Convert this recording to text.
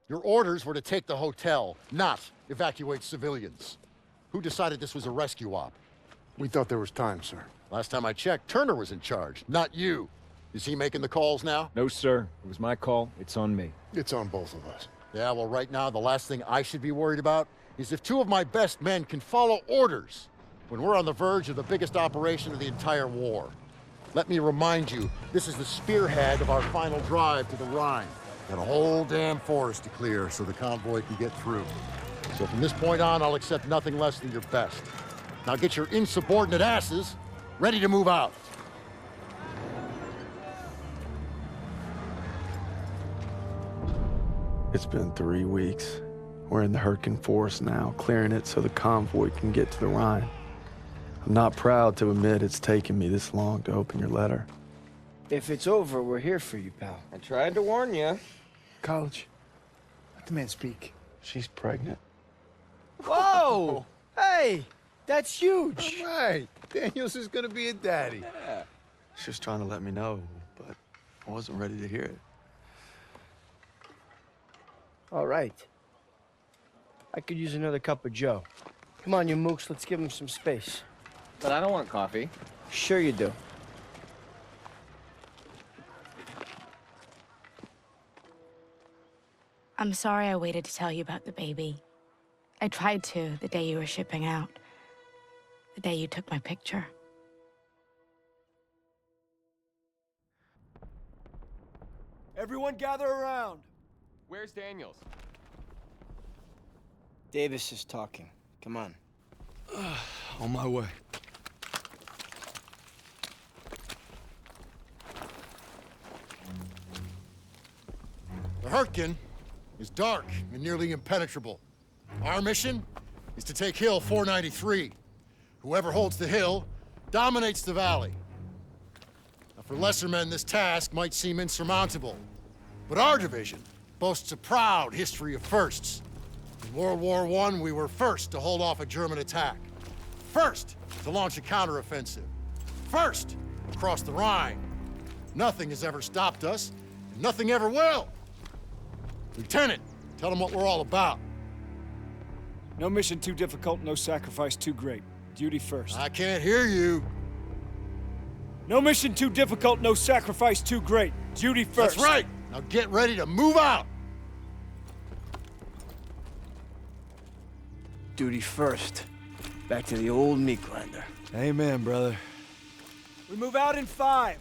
Your orders were to take the hotel, not evacuate civilians. Who decided this was a rescue op? We thought there was time, sir. Last time I checked, Turner was in charge, not you. Is he making the calls now? No, sir. It was my call. It's on me. It's on both of us. Yeah, well, right now, the last thing I should be worried about is if two of my best men can follow orders when we're on the verge of the biggest operation of the entire war. Let me remind you, this is the spearhead of our final drive to the Rhine. Got a whole damn forest to clear so the convoy can get through. So from this point on, I'll accept nothing less than your best. Now get your insubordinate asses ready to move out. It's been 3 weeks. We're in the Hurtgen forest now, clearing it so the convoy can get to the Rhine. I'm not proud to admit it's taken me this long to open your letter. If it's over, we're here for you, pal. I tried to warn you. College. Let the man speak. She's pregnant. Whoa! Hey, that's huge. All right. Daniels is gonna be a daddy. She was trying to let me know, but I wasn't ready to hear it. All right. I could use another cup of joe. Come on, you mooks, let's give him some space. But I don't want coffee. Sure you do. I'm sorry I waited to tell you about the baby. I tried to the day you were shipping out. The day you took my picture. Everyone gather around. Where's Daniels? Davis is talking. Come on. On my way. The Hurtgen is dark and nearly impenetrable. Our mission is to take Hill 493. Whoever holds the hill dominates the valley. Now, for lesser men, this task might seem insurmountable, but our division boasts a proud history of firsts. In World War I, we were first to hold off a German attack. First to launch a counteroffensive. First across the Rhine. Nothing has ever stopped us, and nothing ever will. Lieutenant, tell them what we're all about. No mission too difficult, no sacrifice too great. Duty first. I can't hear you. No mission too difficult, no sacrifice too great. Duty first. That's right. Now get ready to move out. Duty first. Back to the old meat grinder. Amen, brother. We move out in 5.